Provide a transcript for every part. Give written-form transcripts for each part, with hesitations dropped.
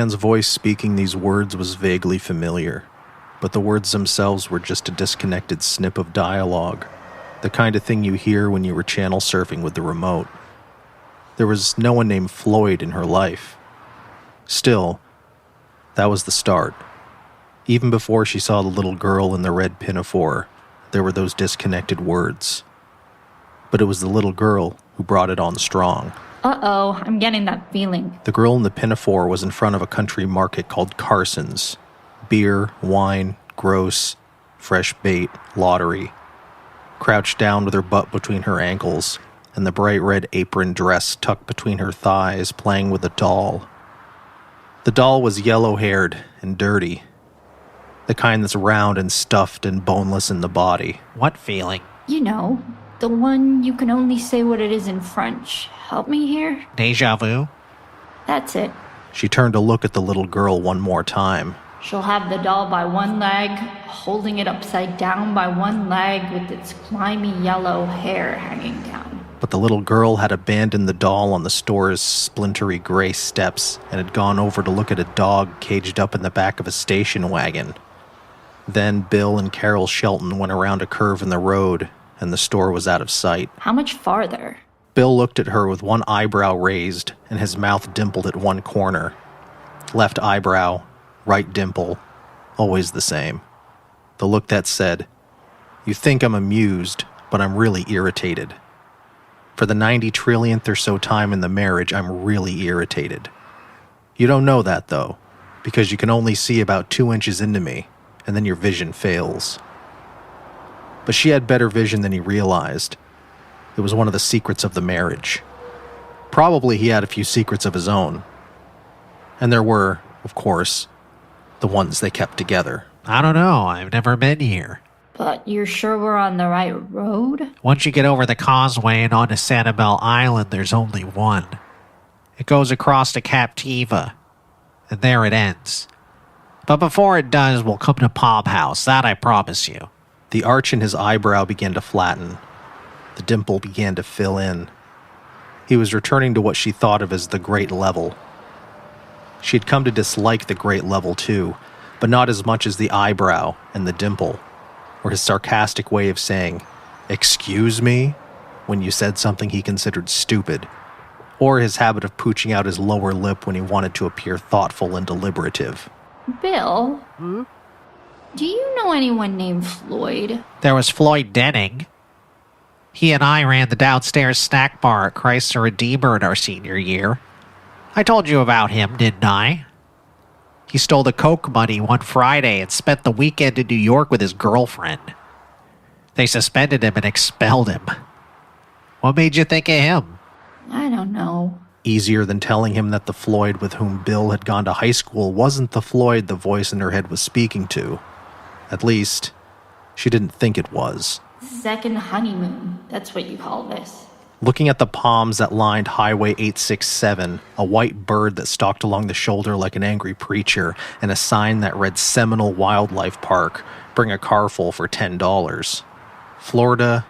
man's voice speaking these words was vaguely familiar, but the words themselves were just a disconnected snip of dialogue, the kind of thing you hear when you were channel surfing with the remote. There was no one named Floyd in her life. Still, that was the start. Even before she saw the little girl in the red pinafore, there were those disconnected words. But it was the little girl who brought it on strong. Uh-oh, I'm getting that feeling. The girl in the pinafore was in front of a country market called Carson's. Beer, wine, gross, fresh bait, lottery. Crouched down with her butt between her ankles, and the bright red apron dress tucked between her thighs, playing with a doll. The doll was yellow-haired and dirty. The kind that's round and stuffed and boneless in the body. What feeling? You know, the one you can only say what it is in French. Help me here? Deja vu? That's it. She turned to look at the little girl one more time. She'll have the doll by one leg, holding it upside down by one leg with its slimy yellow hair hanging down. But the little girl had abandoned the doll on the store's splintery gray steps and had gone over to look at a dog caged up in the back of a station wagon. Then Bill and Carol Shelton went around a curve in the road, and the store was out of sight. How much farther? Bill looked at her with one eyebrow raised and his mouth dimpled at one corner. Left eyebrow, right dimple, always the same. The look that said, "You think I'm amused, but I'm really irritated. For the 90 trillionth or so time in the marriage, I'm really irritated. You don't know that, though, because you can only see about 2 inches into me, and then your vision fails." But she had better vision than he realized. It was one of the secrets of the marriage. Probably he had a few secrets of his own. And there were, of course, the ones they kept together. I don't know. I've never been here. But you're sure we're on the right road? Once you get over the causeway and onto Sanibel Island, there's only one. It goes across to Captiva, and there it ends. But before it does, we'll come to Pop House, that I promise you. The arch in his eyebrow began to flatten. The dimple began to fill in. He was returning to what she thought of as the Great Level. She had come to dislike the Great Level too, but not as much as the eyebrow and the dimple, or his sarcastic way of saying, "Excuse me?" when you said something he considered stupid, or his habit of pooching out his lower lip when he wanted to appear thoughtful and deliberative. Bill? Do you know anyone named Floyd? There was Floyd Denning. He and I ran the downstairs snack bar at Christ the Redeemer in our senior year. I told you about him, didn't I? He stole the Coke money one Friday and spent the weekend in New York with his girlfriend. They suspended him and expelled him. What made you think of him? I don't know. Easier than telling him that the Floyd with whom Bill had gone to high school wasn't the Floyd the voice in her head was speaking to. At least, she didn't think it was. Second honeymoon, that's what you call this. Looking at the palms that lined Highway 867, a white bird that stalked along the shoulder like an angry preacher, and a sign that read Seminole Wildlife Park, bring a car full for $10. Florida,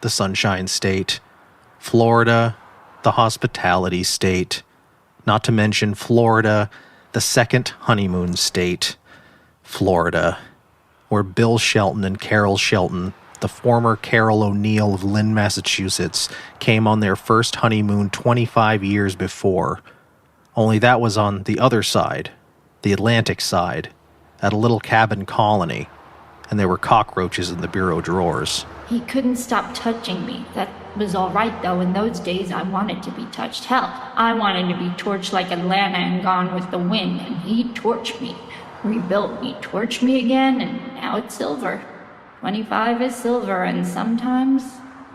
the Sunshine State. Florida, the Hospitality State. Not to mention Florida, the second honeymoon state. Florida, where Bill Shelton and Carol Shelton, the former Carol O'Neill of Lynn, Massachusetts, came on their first honeymoon 25 years before. Only that was on the other side, the Atlantic side, at a little cabin colony, and there were cockroaches in the bureau drawers. He couldn't stop touching me. That was all right, though. In those days, I wanted to be touched. Hell, I wanted to be torched like Atlanta and Gone with the Wind, and he torched me, rebuilt me, torched me again, and now it's silver. 25 is silver, and sometimes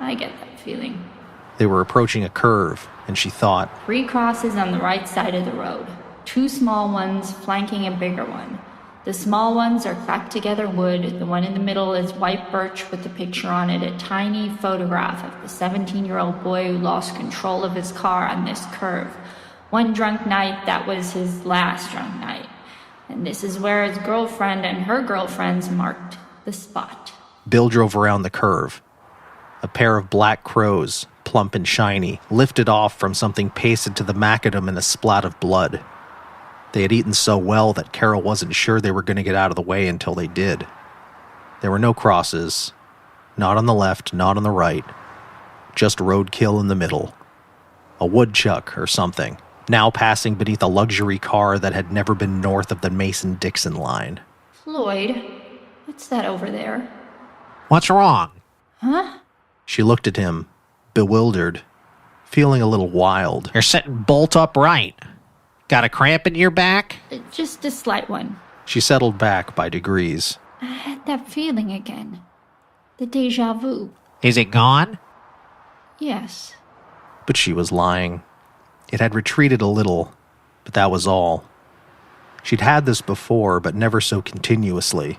I get that feeling. They were approaching a curve, and she thought, 3 crosses on the right side of the road. 2 small ones flanking a bigger one. The small ones are cracked together wood. The one in the middle is white birch with a picture on it, a tiny photograph of the 17-year-old boy who lost control of his car on this curve. One drunk night, that was his last drunk night. And this is where his girlfriend and her girlfriends marked the spot. Bill drove around the curve. A pair of black crows, plump and shiny, lifted off from something pasted to the macadam in a splat of blood. They had eaten so well that Carol wasn't sure they were going to get out of the way until they did. There were no crosses, not on the left, not on the right, just roadkill in the middle. A woodchuck or something, now passing beneath a luxury car that had never been north of the Mason-Dixon line. Floyd, what's that over there? What's wrong? Huh? She looked at him, bewildered, feeling a little wild. You're sitting bolt upright. Got a cramp in your back? Just a slight one. She settled back by degrees. I had that feeling again. The deja vu. Is it gone? Yes. But she was lying. It had retreated a little, but that was all. She'd had this before, but never so continuously.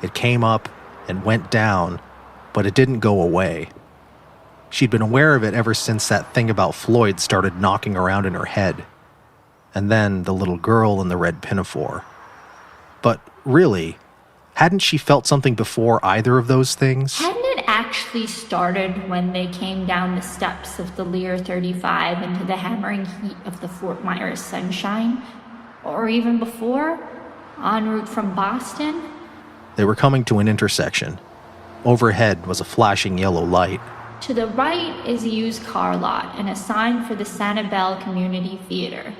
It came up and went down, but it didn't go away. She'd been aware of it ever since that thing about Floyd started knocking around in her head. And then the little girl in the red pinafore. But really, hadn't she felt something before either of those things? Hadn't it actually started when they came down the steps of the Lear 35 into the hammering heat of the Fort Myers sunshine? Or even before? En route from Boston? They were coming to an intersection. Overhead was a flashing yellow light. To the right is a used car lot and a sign for the Sanibel Community Theater.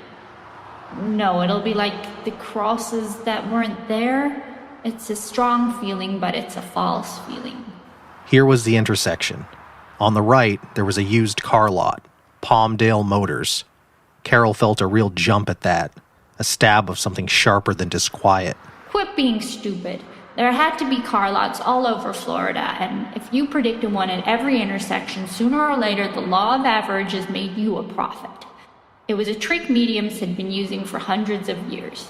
No, it'll be like the crosses that weren't there. It's a strong feeling, but it's a false feeling. Here was the intersection. On the right, there was a used car lot, Palmdale Motors. Carol felt a real jump at that, a stab of something sharper than disquiet. Quit being stupid. There had to be car lots all over Florida, and if you predicted one at every intersection, sooner or later the law of averages made you a prophet. It was a trick mediums had been using for hundreds of years.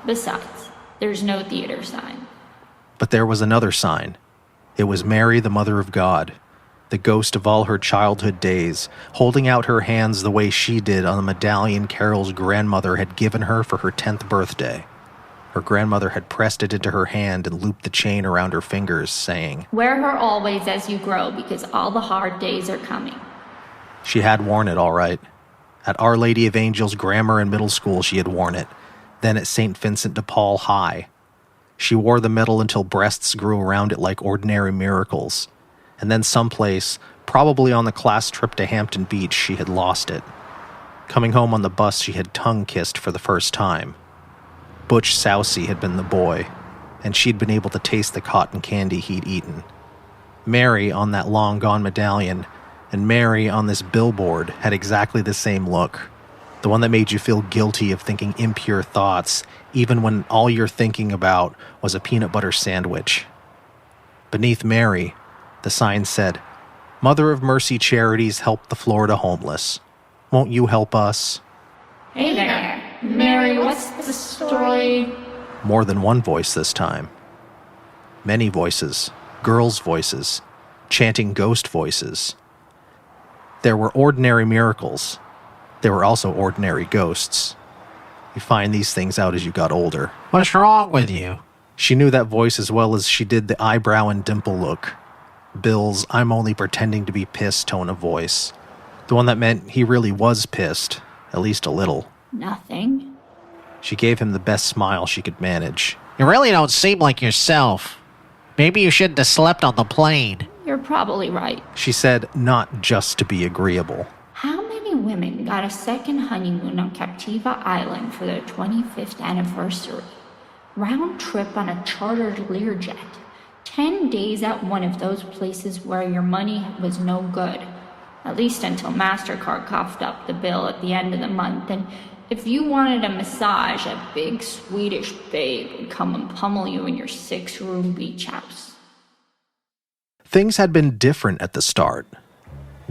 Besides, there's no theater sign. But there was another sign. It was Mary, the Mother of God, the ghost of all her childhood days, holding out her hands the way she did on the medallion Carol's grandmother had given her for her 10th birthday. Her grandmother had pressed it into her hand and looped the chain around her fingers, saying, "Wear her always as you grow, because all the hard days are coming." She had worn it all right. At Our Lady of Angels Grammar and Middle School she had worn it, then at St. Vincent de Paul High. She wore the medal until breasts grew around it like ordinary miracles, and then someplace, probably on the class trip to Hampton Beach, she had lost it. Coming home on the bus she had tongue-kissed for the first time. Butch Sousey had been the boy, and she'd been able to taste the cotton candy he'd eaten. Mary on that long-gone medallion, and Mary on this billboard had exactly the same look. The one that made you feel guilty of thinking impure thoughts, even when all you're thinking about was a peanut butter sandwich. Beneath Mary, the sign said, "Mother of Mercy Charities help the Florida homeless. Won't you help us?" Hey there, Mary, what's the story? More than one voice this time. Many voices, girls' voices, chanting ghost voices. There were ordinary miracles. There were also ordinary ghosts. You find these things out as you got older. What's wrong with you? She knew that voice as well as she did the eyebrow and dimple look. Bill's "I'm only pretending to be pissed" tone of voice. The one that meant he really was pissed, at least a little. Nothing. She gave him the best smile she could manage. You really don't seem like yourself. Maybe you shouldn't have slept on the plane. You're probably right. She said, not just to be agreeable. How many women got a second honeymoon on Captiva Island for their 25th anniversary? Round trip on a chartered Learjet. 10 days at one of those places where your money was no good. At least until MasterCard coughed up the bill at the end of the month, and if you wanted a massage, a big Swedish babe would come and pummel you in your 6-room beach house. Things had been different at the start.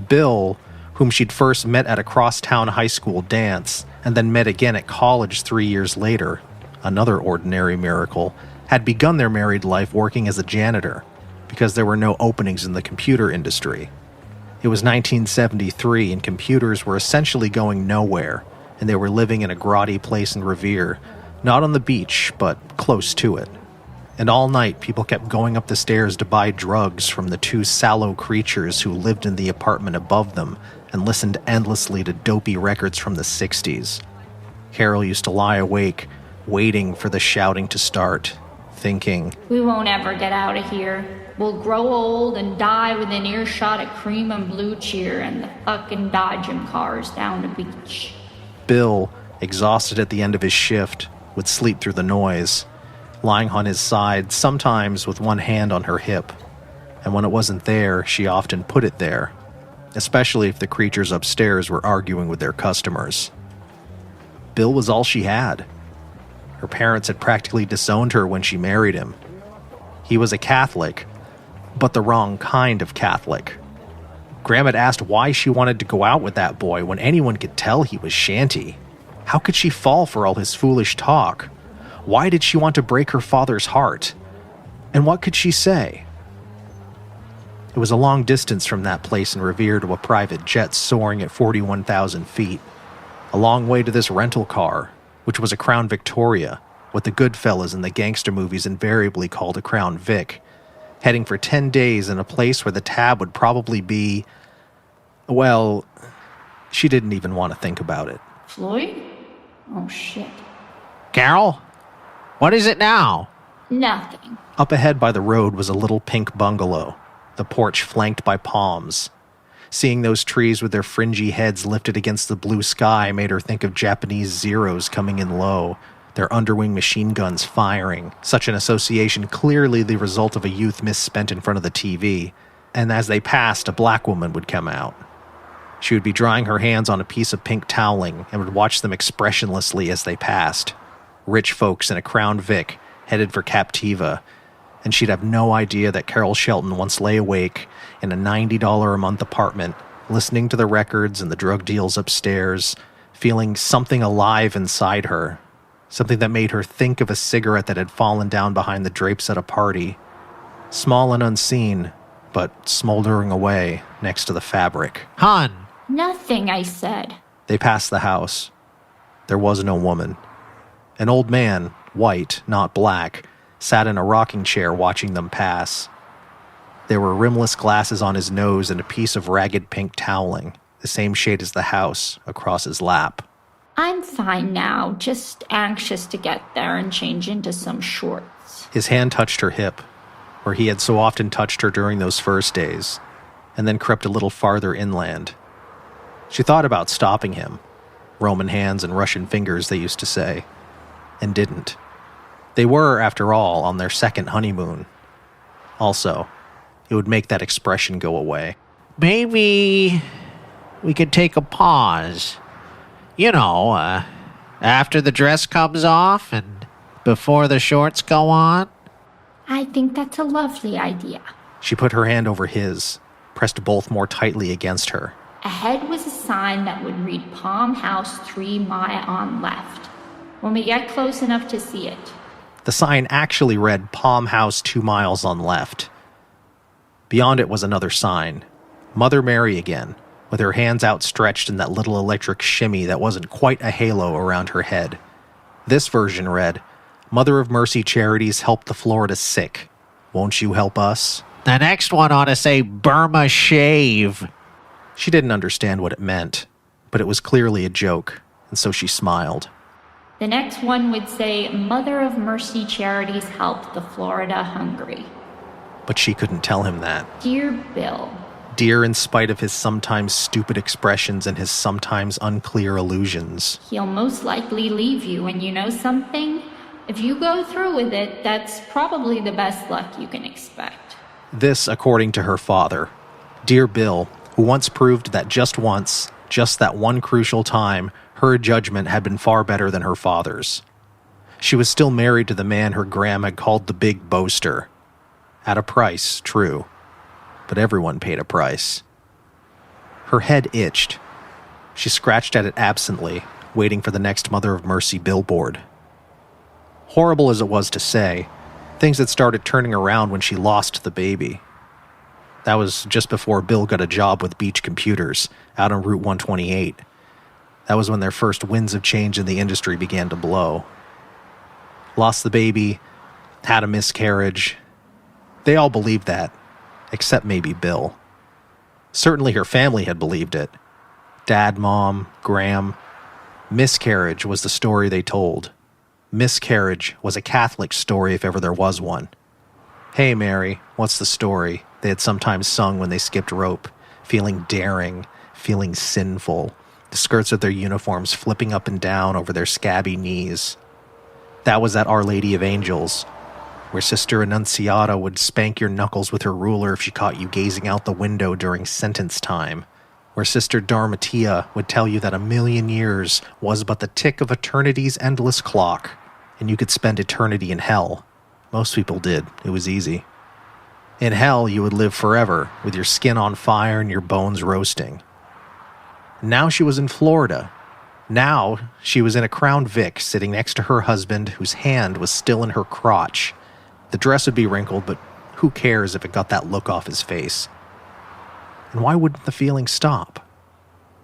Bill, whom she'd first met at a crosstown high school dance, and then met again at college 3 years later, another ordinary miracle, had begun their married life working as a janitor, because there were no openings in the computer industry. It was 1973, and computers were essentially going nowhere, and they were living in a grotty place in Revere, not on the beach, but close to it. And all night, people kept going up the stairs to buy drugs from the two sallow creatures who lived in the apartment above them and listened endlessly to dopey records from the 60s. Carol used to lie awake, waiting for the shouting to start, thinking, "We won't ever get out of here. We'll grow old and die within earshot of Cream and Blue Cheer and the fucking dodgem cars down the beach." Bill, exhausted at the end of his shift, would sleep through the noise, lying on his side, sometimes with one hand on her hip. And when it wasn't there, she often put it there, especially if the creatures upstairs were arguing with their customers. Bill was all she had. Her parents had practically disowned her when she married him. He was a Catholic, but the wrong kind of Catholic. Graham had asked why she wanted to go out with that boy when anyone could tell he was shanty. How could she fall for all his foolish talk? Why did she want to break her father's heart? And what could she say? It was a long distance from that place in Revere to a private jet soaring at 41,000 feet. A long way to this rental car, which was a Crown Victoria, what the Goodfellas and the gangster movies invariably called a Crown Vic, heading for 10 days in a place where the tab would probably be, well, she didn't even want to think about it. "Floyd? Oh, shit." Carol? What is it now? "Nothing." Up ahead by the road was a little pink bungalow, the porch flanked by palms. Seeing those trees with their fringy heads lifted against the blue sky made her think of Japanese Zeros coming in low, their underwing machine guns firing, such an association clearly the result of a youth misspent in front of the TV, and as they passed, a black woman would come out. She would be drying her hands on a piece of pink toweling and would watch them expressionlessly as they passed. Rich folks in a Crown Vic, headed for Captiva, and she'd have no idea that Carol Shelton once lay awake in a $90 a month apartment, listening to the records and the drug deals upstairs, feeling something alive inside her, something that made her think of a cigarette that had fallen down behind the drapes at a party, small and unseen, but smoldering away next to the fabric. Hun! "Nothing," I said. They passed the house. There was no woman. An old man, white, not black, sat in a rocking chair watching them pass. There were rimless glasses on his nose and a piece of ragged pink toweling, the same shade as the house, across his lap. "I'm fine now, just anxious to get there and change into some shorts." His hand touched her hip, where he had so often touched her during those first days, and then crept a little farther inland. She thought about stopping him, Roman hands and Russian fingers, they used to say, and didn't. They were, after all, on their second honeymoon. Also, it would make that expression go away. Maybe we could take a pause. You know, after the dress comes off and before the shorts go on. "I think that's a lovely idea." She put her hand over his, pressed both more tightly against her. Ahead was a sign that would read Palm House 3 mile on left. When we get close enough to see it. The sign actually read Palm House 2 miles on left. Beyond it was another sign, Mother Mary again, with her hands outstretched in that little electric shimmy that wasn't quite a halo around her head. This version read, Mother of Mercy Charities help the Florida sick. Won't you help us? The next one ought to say Burma Shave. She didn't understand what it meant, but it was clearly a joke, and so she smiled. The next one would say, Mother of Mercy Charities help the Florida hungry. But she couldn't tell him that. Dear Bill. Dear in spite of his sometimes stupid expressions and his sometimes unclear allusions. He'll most likely leave you, and you know something? If you go through with it, that's probably the best luck you can expect. This, according to her father. Dear Bill, who once proved that just once, just that one crucial time, her judgment had been far better than her father's. She was still married to the man her Graham had called the big boaster. At a price, true. But everyone paid a price. Her head itched. She scratched at it absently, waiting for the next Mother of Mercy billboard. Horrible as it was to say, things had started turning around when she lost the baby. That was just before Bill got a job with Beach Computers, out on Route 128. That was when their first winds of change in the industry began to blow. Lost the baby, had a miscarriage. They all believed that, except maybe Bill. Certainly her family had believed it. Dad, Mom, Graham. Miscarriage was the story they told. Miscarriage was a Catholic story if ever there was one. "Hey, Mary, what's the story?" they had sometimes sung when they skipped rope, feeling daring, feeling sinful, the skirts of their uniforms flipping up and down over their scabby knees. That was at Our Lady of Angels, where Sister Annunziata would spank your knuckles with her ruler if she caught you gazing out the window during sentence time, where Sister Dharmatia would tell you that 1,000,000 years was but the tick of eternity's endless clock, and you could spend eternity in hell. Most people did. It was easy. In hell, you would live forever, with your skin on fire and your bones roasting. Now she was in Florida. Now she was in a Crown Vic, sitting next to her husband, whose hand was still in her crotch. The dress would be wrinkled, but who cares if it got that look off his face? And why wouldn't the feeling stop?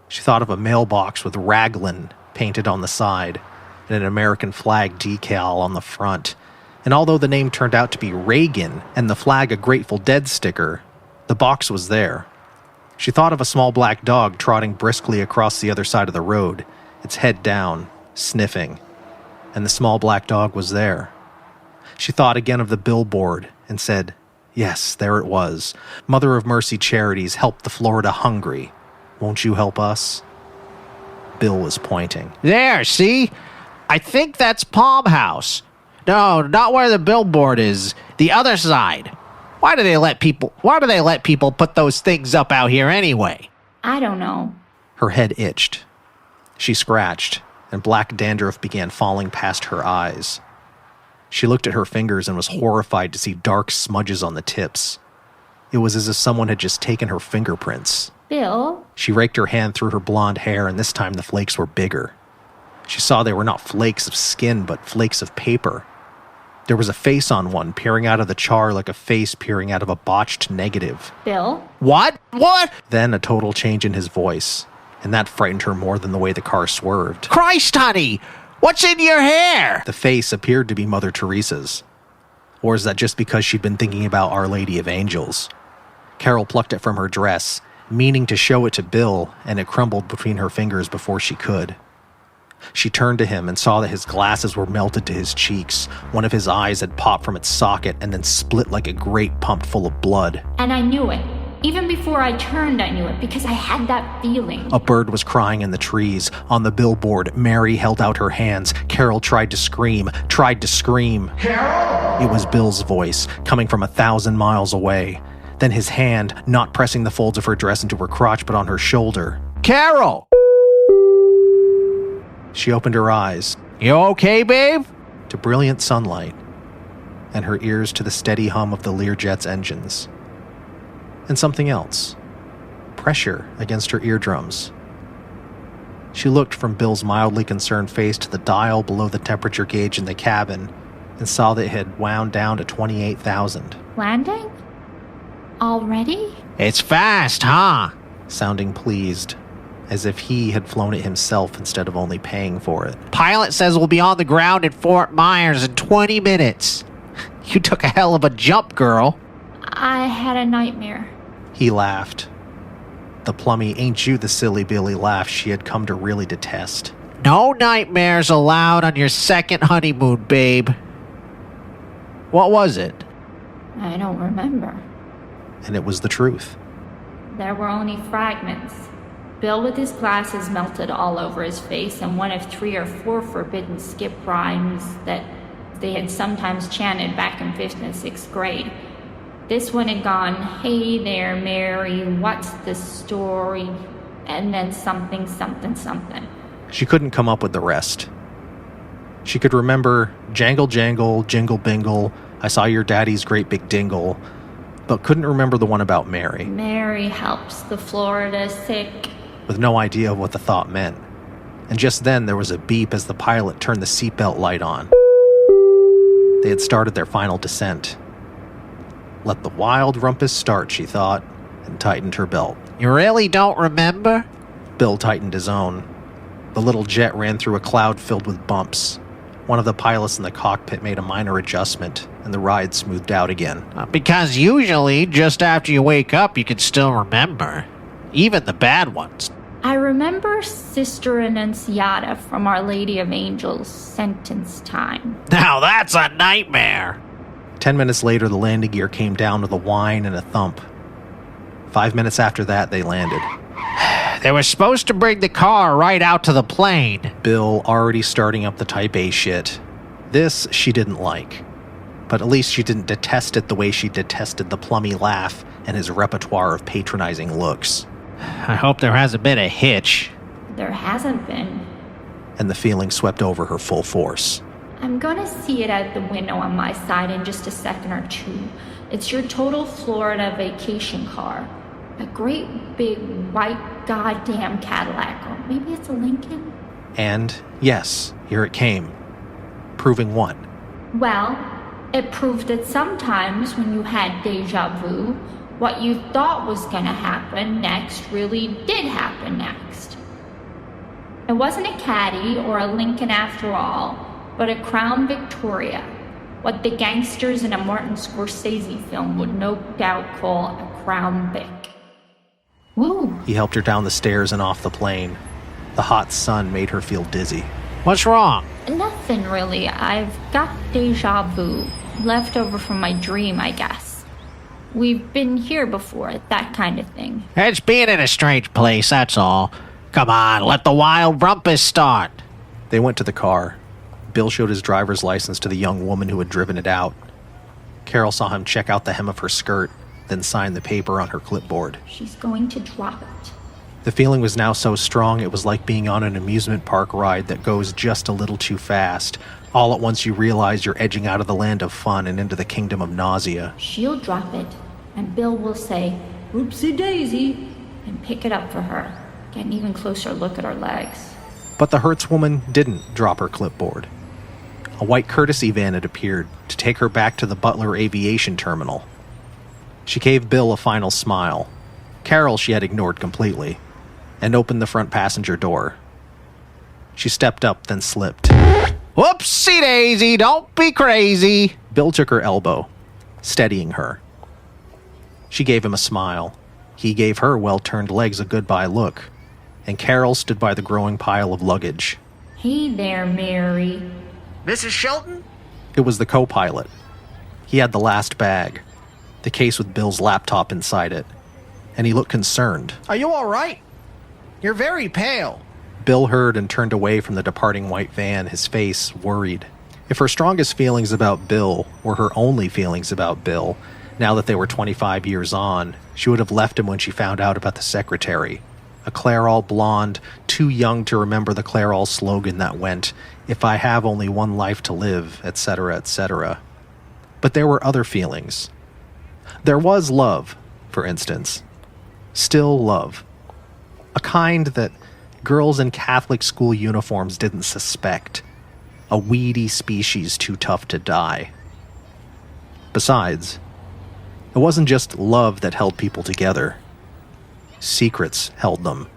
She thought of a mailbox with Raglan painted on the side and an American flag decal on the front. And although the name turned out to be Reagan and the flag a Grateful Dead sticker, the box was there. She thought of a small black dog trotting briskly across the other side of the road, its head down, sniffing. And the small black dog was there. She thought again of the billboard and said, yes, there it was. Mother of Mercy Charities help the Florida hungry. Won't you help us? Bill was pointing. There, see? I think that's Palm House. No, not where the billboard is. The other side. Why do they let people put those things up out here anyway? I don't know. Her head itched. She scratched, and black dandruff began falling past her eyes. She looked at her fingers and was horrified to see dark smudges on the tips. It was as if someone had just taken her fingerprints. Bill? She raked her hand through her blonde hair, and this time the flakes were bigger. She saw they were not flakes of skin, but flakes of paper. There was a face on one, peering out of the char like a face peering out of a botched negative. Bill? What? What? Then a total change in his voice, and that frightened her more than the way the car swerved. Christ, honey! What's in your hair? The face appeared to be Mother Teresa's. Or is that just because she'd been thinking about Our Lady of Angels? Carol plucked it from her dress, meaning to show it to Bill, and it crumbled between her fingers before she could. She turned to him and saw that his glasses were melted to his cheeks. One of his eyes had popped from its socket and then split like a grape pumped full of blood. And I knew it. Even before I turned, I knew it because I had that feeling. A bird was crying in the trees. On the billboard, Mary held out her hands. Carol tried to scream. Carol! It was Bill's voice, coming from 1,000 miles away. Then his hand, not pressing the folds of her dress into her crotch, but on her shoulder. Carol! She opened her eyes. You okay, babe? To brilliant sunlight, and her ears to the steady hum of the Learjet's engines. And something else. Pressure against her eardrums. She looked from Bill's mildly concerned face to the dial below the temperature gauge in the cabin and saw that it had wound down to 28,000. Landing? Already? It's fast, huh? Sounding pleased, as if he had flown it himself instead of only paying for it. Pilot says we'll be on the ground at Fort Myers in 20 minutes. You took a hell of a jump, girl. I had a nightmare. He laughed. The plummy, ain't you the silly Billy laugh she had come to really detest. No nightmares allowed on your second honeymoon, babe. What was it? I don't remember. And it was the truth. There were only fragments. Bill with his glasses melted all over his face, and one of 3 or 4 forbidden skip rhymes that they had sometimes chanted back in 5th and 6th grade. This one had gone, hey there, Mary, what's the story? And then something, something, something. She couldn't come up with the rest. She could remember jangle, jangle, jingle, bingle, I saw your daddy's great big dingle, but couldn't remember the one about Mary. Mary helps the Florida sick. With no idea of what the thought meant. And just then there was a beep as the pilot turned the seatbelt light on. They had started their final descent. Let the wild rumpus start, she thought, and tightened her belt. You really don't remember? Bill tightened his own. The little jet ran through a cloud filled with bumps. One of the pilots in the cockpit made a minor adjustment, and the ride smoothed out again. Because usually, just after you wake up, you can still remember. Even the bad ones. I remember Sister Annunciata from Our Lady of Angels sentence time. Now that's a nightmare. 10 minutes later, the landing gear came down with a whine and a thump. 5 minutes after that, they landed. They were supposed to bring the car right out to the plane. Bill already starting up the Type A shit. This she didn't like. But at least she didn't detest it the way she detested the plummy laugh and his repertoire of patronizing looks. I hope there hasn't been a hitch. There hasn't been. And the feeling swept over her full force. I'm gonna see it out the window on my side in just a second or two. It's your total Florida vacation car. A great big white goddamn Cadillac, or maybe it's a Lincoln? And, yes, here it came. Proving what? Well, it proved that sometimes when you had deja vu, what you thought was gonna happen next really did happen next. It wasn't a Caddy or a Lincoln after all, but a Crown Victoria, what the gangsters in a Martin Scorsese film would no doubt call a Crown Vic. Woo! He helped her down the stairs and off the plane. The hot sun made her feel dizzy. What's wrong? Nothing really. I've got deja vu. Left over from my dream, I guess. We've been here before, that kind of thing. It's being in a strange place, that's all. Come on, let the wild rumpus start. They went to the car. Bill showed his driver's license to the young woman who had driven it out. Carol saw him check out the hem of her skirt, then sign the paper on her clipboard. She's going to drop it. The feeling was now so strong it was like being on an amusement park ride that goes just a little too fast. All at once you realize you're edging out of the land of fun and into the kingdom of nausea. She'll drop it, and Bill will say, "Oopsie daisy," and pick it up for her. Get an even closer look at her legs. But the Hertz woman didn't drop her clipboard. A white courtesy van had appeared to take her back to the Butler Aviation Terminal. She gave Bill a final smile. Carol she had ignored completely, and opened the front passenger door. She stepped up, then slipped. Whoopsie daisy, don't be crazy. Bill took her elbow, steadying her. She gave him a smile. He gave her well-turned legs a goodbye look, and Carol stood by the growing pile of luggage. Hey there, Mary. Mrs. Shelton? It was the co-pilot. He had the last bag, the case with Bill's laptop inside it, and he looked concerned. Are you all right? You're very pale. Bill heard and turned away from the departing white van, his face worried. If her strongest feelings about Bill were her only feelings about Bill, now that they were 25 years on, she would have left him when she found out about the secretary. A Clairol blonde, too young to remember the Clairol slogan that went, "If I have only one life to live," etc., etc. But there were other feelings. There was love, for instance. Still love. A kind that girls in Catholic school uniforms didn't suspect. A weedy species too tough to die. Besides, it wasn't just love that held people together. Secrets held them,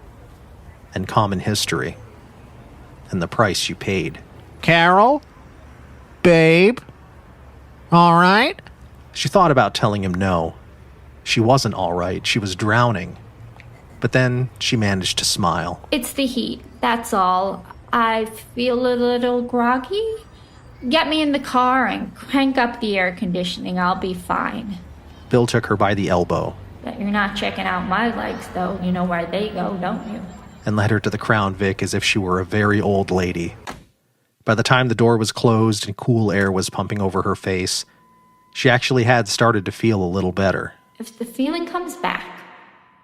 and common history, and the price you paid. Carol? Babe? All right? She thought about telling him no. She wasn't all right, she was drowning. But then she managed to smile. It's the heat, that's all. I feel a little groggy. Get me in the car and crank up the air conditioning. I'll be fine. Bill took her by the elbow. Bet you're not checking out my legs, though. You know where they go, don't you? And led her to the Crown Vic as if she were a very old lady. By the time the door was closed and cool air was pumping over her face, she actually had started to feel a little better. If the feeling comes back,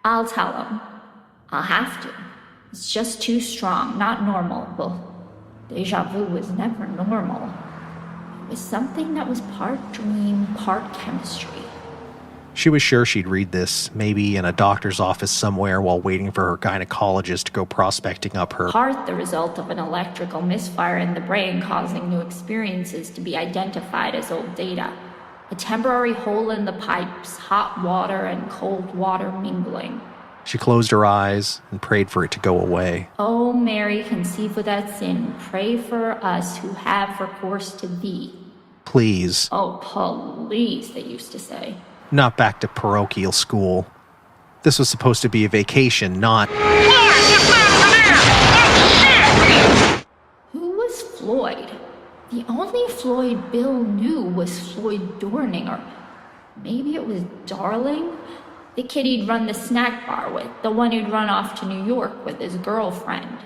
I'll tell him. I'll have to. It's just too strong, not normal. Well, deja vu was never normal. It was something that was part dream, part chemistry. She was sure she'd read this, maybe in a doctor's office somewhere while waiting for her gynecologist to go prospecting up her Part the result of an electrical misfire in the brain causing new experiences to be identified as old data. A temporary hole in the pipes, hot water and cold water mingling. She closed her eyes and prayed for it to go away. O Mary, conceived without sin, pray for us who have recourse to thee. Please. Oh, please, they used to say. Not back to parochial school. This was supposed to be a vacation, not... Who was Floyd? The only Floyd Bill knew was Floyd Dorning, or maybe it was Darling? The kid he'd run the snack bar with, the one who'd run off to New York with his girlfriend.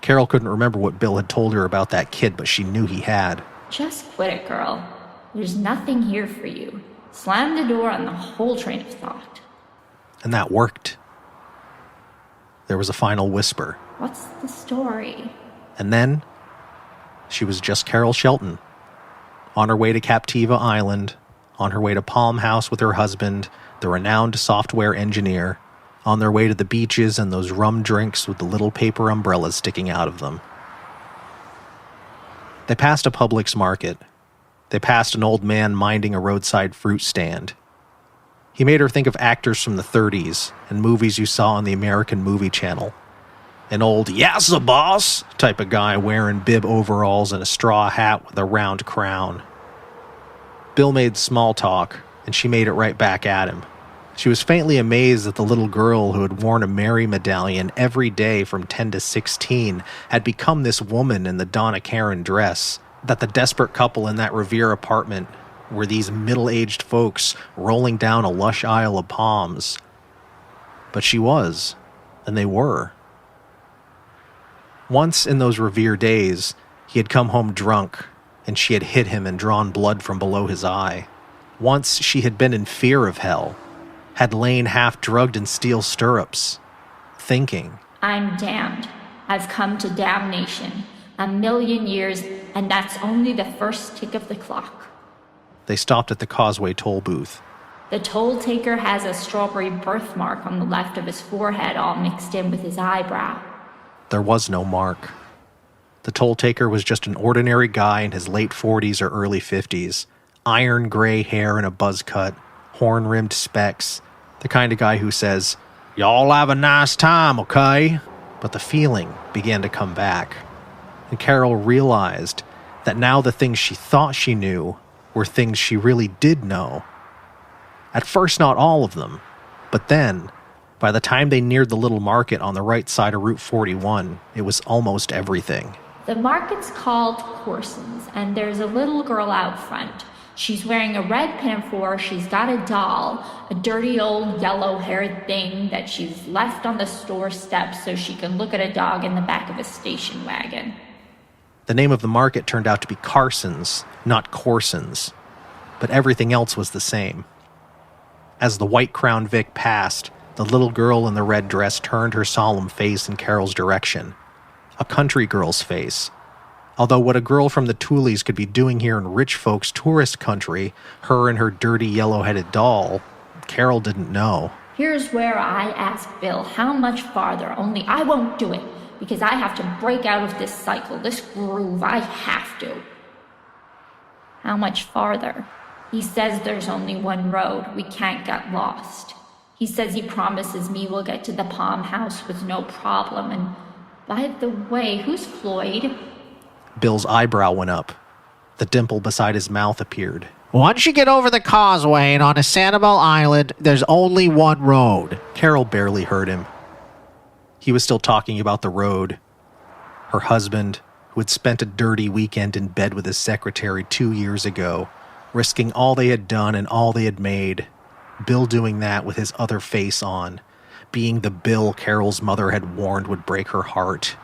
Carol couldn't remember what Bill had told her about that kid, but she knew he had. Just quit it, girl. There's nothing here for you. Slam the door on the whole train of thought. And that worked. There was a final whisper. What's the story? And then, she was just Carol Shelton. On her way to Captiva Island, on her way to Palm House with her husband, the renowned software engineer, on their way to the beaches and those rum drinks with the little paper umbrellas sticking out of them. They passed a Publix market. They passed an old man minding a roadside fruit stand. He made her think of actors from the 30s and movies you saw on the American Movie Channel. An old "yassa boss" type of guy wearing bib overalls and a straw hat with a round crown. Bill made small talk, and she made it right back at him. She was faintly amazed that the little girl who had worn a Mary medallion every day from 10 to 16 had become this woman in the Donna Karan dress, that the desperate couple in that Revere apartment were these middle-aged folks rolling down a lush aisle of palms. But she was, and they were. Once in those Revere days, he had come home drunk, and she had hit him and drawn blood from below his eye. Once she had been in fear of hell, had lain half-drugged in steel stirrups, thinking, I'm damned. I've come to damnation. 1,000,000 years, and that's only the first tick of the clock. They stopped at the Causeway toll booth. The toll taker has a strawberry birthmark on the left of his forehead, all mixed in with his eyebrow. There was no mark. The toll taker was just an ordinary guy in his late 40s or early 50s. Iron gray hair and a buzz cut, horn-rimmed specs. The kind of guy who says, "Y'all have a nice time, okay?" But the feeling began to come back. And Carol realized that now the things she thought she knew were things she really did know. At first, not all of them. But then, by the time they neared the little market on the right side of Route 41, it was almost everything. The market's called Corson's, and there's a little girl out front. She's wearing a red pinafore, she's got a doll, a dirty old yellow-haired thing that she's left on the store steps so she can look at a dog in the back of a station wagon. The name of the market turned out to be Carson's, not Corson's, but everything else was the same. As the white Crown Vic passed, the little girl in the red dress turned her solemn face in Carol's direction. A country girl's face. Although what a girl from the Toolies could be doing here in rich folks' tourist country, her and her dirty yellow-headed doll, Carol didn't know. Here's where I ask Bill how much farther, only I won't do it, because I have to break out of this cycle, this groove. I have to. How much farther? He says there's only one road. We can't get lost. He says he promises me we'll get to the Palm House with no problem. And by the way, who's Floyd? Bill's eyebrow went up. The dimple beside his mouth appeared. Once you get over the causeway and onto Sanibel Island, there's only one road. Carol barely heard him. He was still talking about the road. Her husband, who had spent a dirty weekend in bed with his secretary 2 years ago, risking all they had done and all they had made. Bill doing that with his other face on, being the Bill Carol's mother had warned would break her heart.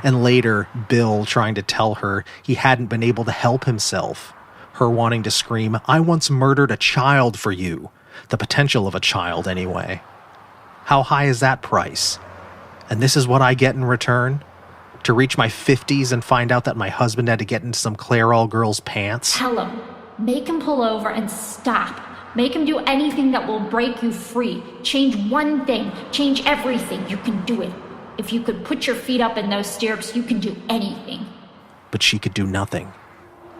And later, Bill trying to tell her he hadn't been able to help himself. Her wanting to scream, "I once murdered a child for you." The potential of a child, anyway. How high is that price? And this is what I get in return? To reach my 50s and find out that my husband had to get into some Clairol girl's pants? Tell him. Make him pull over and stop. Make him do anything that will break you free. Change one thing. Change everything. You can do it. If you could put your feet up in those stirrups, you can do anything. But she could do nothing.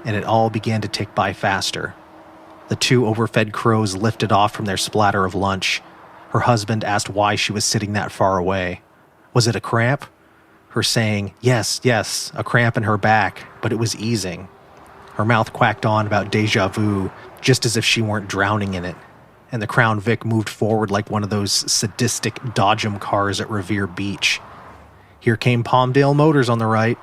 And it all began to tick by faster. The two overfed crows lifted off from their splatter of lunch. Her husband asked why she was sitting that far away. Was it a cramp? Her saying, yes, a cramp in her back, but it was easing. Her mouth quacked on about déjà vu, just as if she weren't drowning in it. And the Crown Vic moved forward like one of those sadistic Dodgem cars at Revere Beach, Here came Palmdale Motors on the right,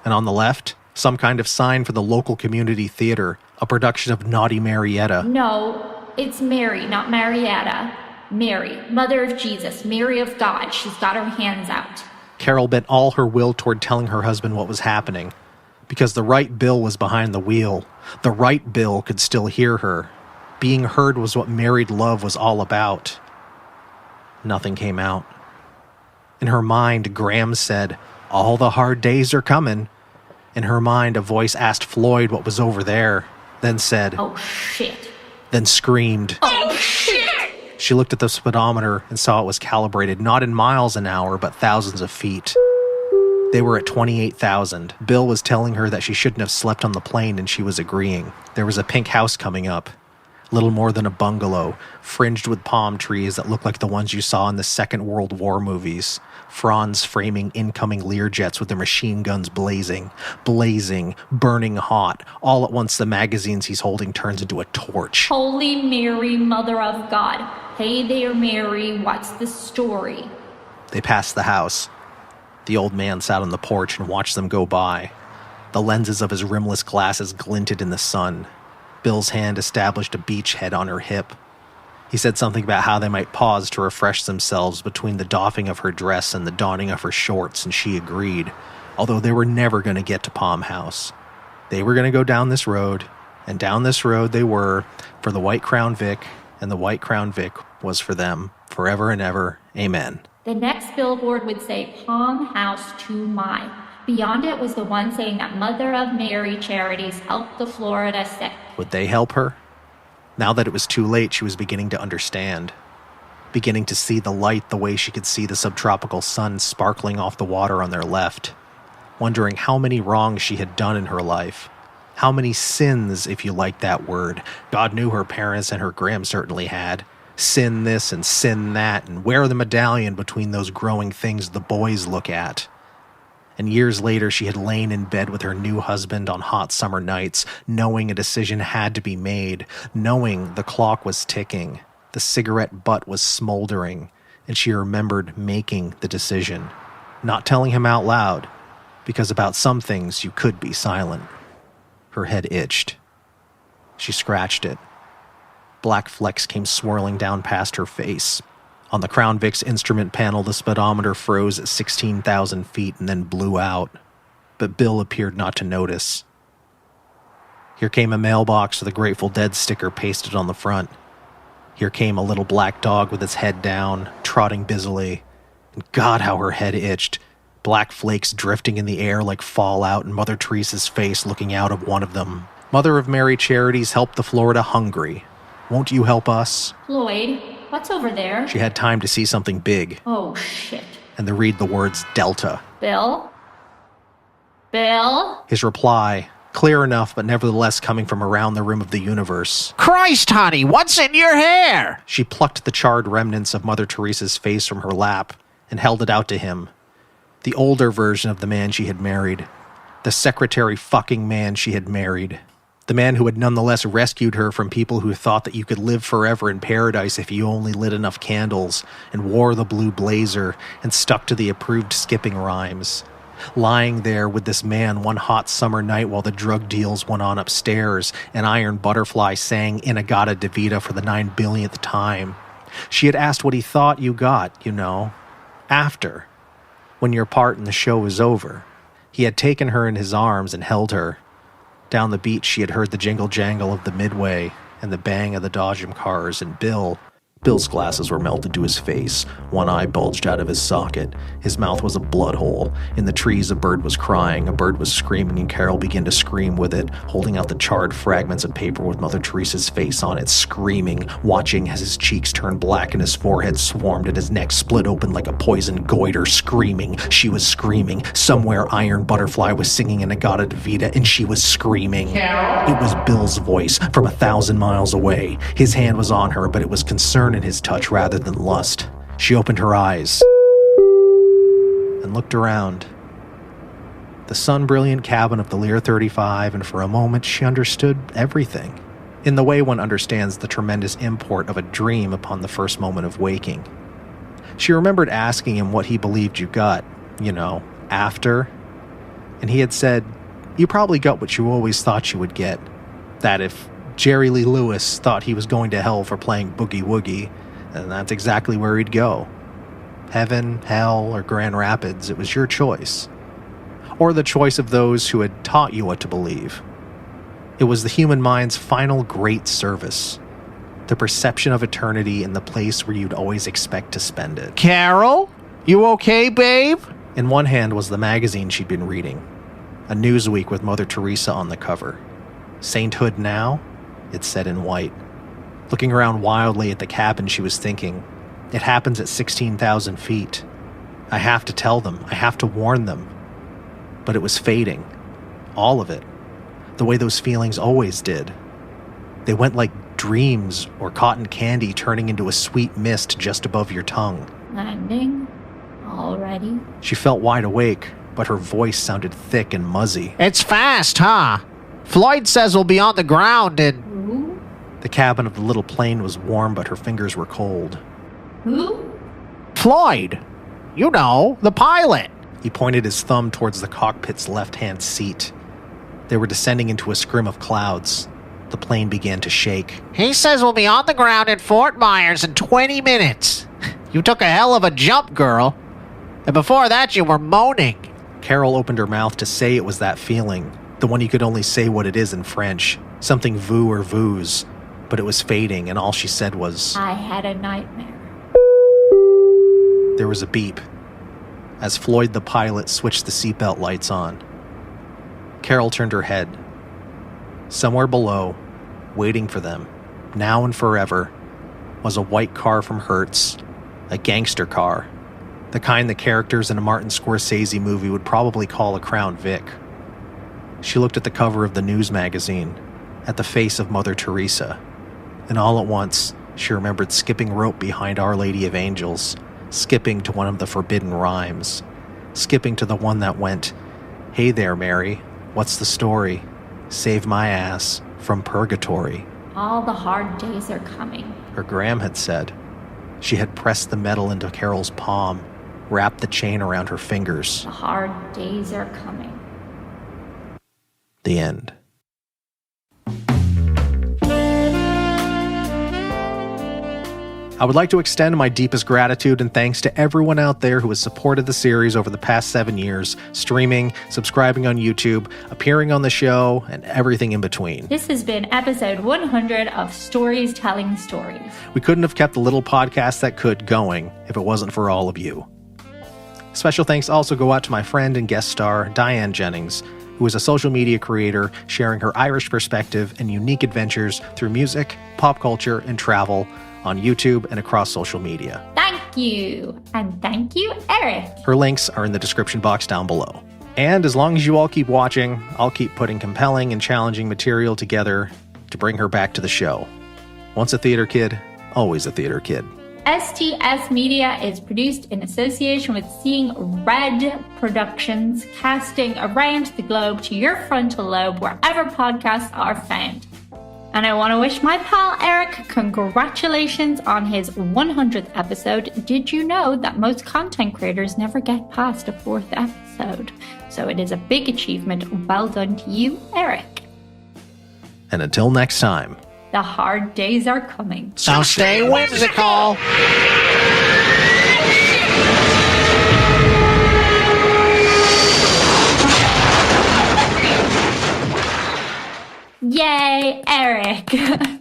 and on the left, some kind of sign for the local community theater, a production of Naughty Marietta. No, it's Mary, not Marietta. Mary, Mother of Jesus, Mary of God. She's got her hands out. Carol bent all her will toward telling her husband what was happening, because the right Bill was behind the wheel. The right Bill could still hear her. Being heard was what married love was all about. Nothing came out. In her mind, Graham said, "All the hard days are coming." In her mind, a voice asked Floyd what was over there, then said, "Oh, shit." Then screamed, "Oh, shit!" She looked at the speedometer and saw it was calibrated not in miles an hour, but thousands of feet. They were at 28,000. Bill was telling her that she shouldn't have slept on the plane, and she was agreeing. There was a pink house coming up. Little more than a bungalow, fringed with palm trees that looked like the ones you saw in the Second World War movies. Franz framing incoming Learjets with their machine guns blazing, burning hot. All at once the magazines he's holding turns into a torch. "Holy Mary, Mother of God. Hey there, Mary, what's the story?" They passed the house. The old man sat on the porch and watched them go by. The lenses of his rimless glasses glinted in the sun. Bill's hand established a beachhead on her hip. He said something about how they might pause to refresh themselves between the doffing of her dress and the donning of her shorts, and she agreed, although they were never going to get to Palm House. They were going to go down this road, and down this road they were, for the White Crown Vic, and the White Crown Vic was for them, forever and ever. Amen. The next billboard would say Palm House 2 Mi. Beyond it was the one saying that Mother of Mary Charities helped the Florida sick. Would they help her? Now that it was too late, she was beginning to understand. Beginning to see the light the way she could see the subtropical sun sparkling off the water on their left. Wondering how many wrongs she had done in her life. How many sins, if you like that word. God knew her parents and her Graham certainly had. Sin this and sin that, and wear the medallion between those growing things the boys look at. And years later, she had lain in bed with her new husband on hot summer nights, knowing a decision had to be made, knowing the clock was ticking, the cigarette butt was smoldering, and she remembered making the decision, not telling him out loud, because about some things you could be silent. Her head itched. She scratched it. Black flecks came swirling down past her face. On the Crown Vic's instrument panel, the speedometer froze at 16,000 feet and then blew out. But Bill appeared not to notice. Here came a mailbox with a Grateful Dead sticker pasted on the front. Here came a little black dog with its head down, trotting busily. And God, how her head itched. Black flakes drifting in the air like fallout, and Mother Teresa's face looking out of one of them. Mother of Mary Charities helped the Florida hungry. Won't you help us? "Floyd, what's over there?" She had time to see something big. "Oh, shit." And to read the words Delta. "Bill? Bill?" His reply, clear enough but nevertheless coming from around the rim of the universe. Christ, honey, what's in your hair? She plucked the charred remnants of Mother Teresa's face from her lap and held it out to him. The older version of the man she had married. The secretary fucking man she had married. The man who had nonetheless rescued her from people who thought that you could live forever in paradise if you only lit enough candles and wore the blue blazer and stuck to the approved skipping rhymes. Lying there with this man one hot summer night while the drug deals went on upstairs and Iron Butterfly sang Inagata Devita for the 9 billionth time. She had asked what he thought you got, you know, after, when your part in the show was over. He had taken her in his arms and held her. Down the beach, she had heard the jingle-jangle of the Midway and the bang of the Dodgem cars, and Bill's glasses were melted to his face. One eye bulged out of his socket. His mouth was a blood hole. In the trees, a bird was crying. A bird was screaming, and Carol began to scream with it, holding out the charred fragments of paper with Mother Teresa's face on it, screaming, watching as his cheeks turned black and his forehead swarmed and his neck split open like a poisoned goiter, screaming. She was screaming. Somewhere Iron Butterfly was singing Inagata Devita, and she was screaming. Carol? It was Bill's voice from 1,000 miles away. His hand was on her, but it was concern in his touch rather than lust. She opened her eyes and looked around. The sun-brilliant cabin of the Lear 35, and for a moment she understood everything, in the way one understands the tremendous import of a dream upon the first moment of waking. She remembered asking him what he believed you got, after. And he had said, you probably got what you always thought you would get. That if Jerry Lee Lewis thought he was going to hell for playing Boogie Woogie, then that's exactly where he'd go. Heaven, hell, or Grand Rapids, it was your choice. Or the choice of those who had taught you what to believe. It was the human mind's final great service. The perception of eternity in the place where you'd always expect to spend it. Carol? You okay, babe? In one hand was the magazine she'd been reading. A Newsweek with Mother Teresa on the cover. Sainthood Now? It said in white. Looking around wildly at the cabin, she was thinking, it happens at 16,000 feet. I have to tell them. I have to warn them. But it was fading. All of it. The way those feelings always did. They went like dreams or cotton candy turning into a sweet mist just above your tongue. Landing? Already? She felt wide awake, but her voice sounded thick and muzzy. It's fast, huh? Floyd says we'll be on the ground in... Who? The cabin of the little plane was warm, but her fingers were cold. Who? Floyd! You know, the pilot. He pointed his thumb towards the cockpit's left-hand seat. They were descending into a scrim of clouds. The plane began to shake. He says we'll be on the ground in Fort Myers in 20 minutes. You took a hell of a jump, girl. And before that, you were moaning. Carol opened her mouth to say it was that feeling, the one you could only say what it is in French, something vous or vuse, but it was fading, and all she said was, I had a nightmare. There was a beep, as Floyd the pilot switched the seatbelt lights on. Carol turned her head. Somewhere below, waiting for them, now and forever, was a white car from Hertz, a gangster car, the kind the characters in a Martin Scorsese movie would probably call a Crown Vic. She looked at the cover of the news magazine, at the face of Mother Teresa, and all at once, she remembered skipping rope behind Our Lady of Angels, skipping to one of the forbidden rhymes, skipping to the one that went, Hey there, Mary, what's the story? Save my ass from purgatory. All the hard days are coming. Her gram had said. She had pressed the metal into Carol's palm, wrapped the chain around her fingers. The hard days are coming. The end. I would like to extend my deepest gratitude and thanks to everyone out there who has supported the series over the past 7 years, streaming, subscribing on YouTube, appearing on the show, and everything in between. This has been episode 100 of Stories Telling Stories. We couldn't have kept the little podcast that could going if it wasn't for all of you. Special thanks also go out to my friend and guest star, Diane Jennings, who is a social media creator sharing her Irish perspective and unique adventures through music, pop culture, and travel on YouTube and across social media. Thank you. And thank you, Eric. Her links are in the description box down below. And as long as you all keep watching, I'll keep putting compelling and challenging material together to bring her back to the show. Once a theater kid, always a theater kid. STS Media is produced in association with Seeing Red Productions, casting around the globe to your frontal lobe wherever podcasts are found. And I want to wish my pal Eric congratulations on his 100th episode. Did you know that most content creators never get past a 4th episode? So it is a big achievement. Well done to you, Eric. And until next time, the hard days are coming. So stay whimsical. Yay, Eric.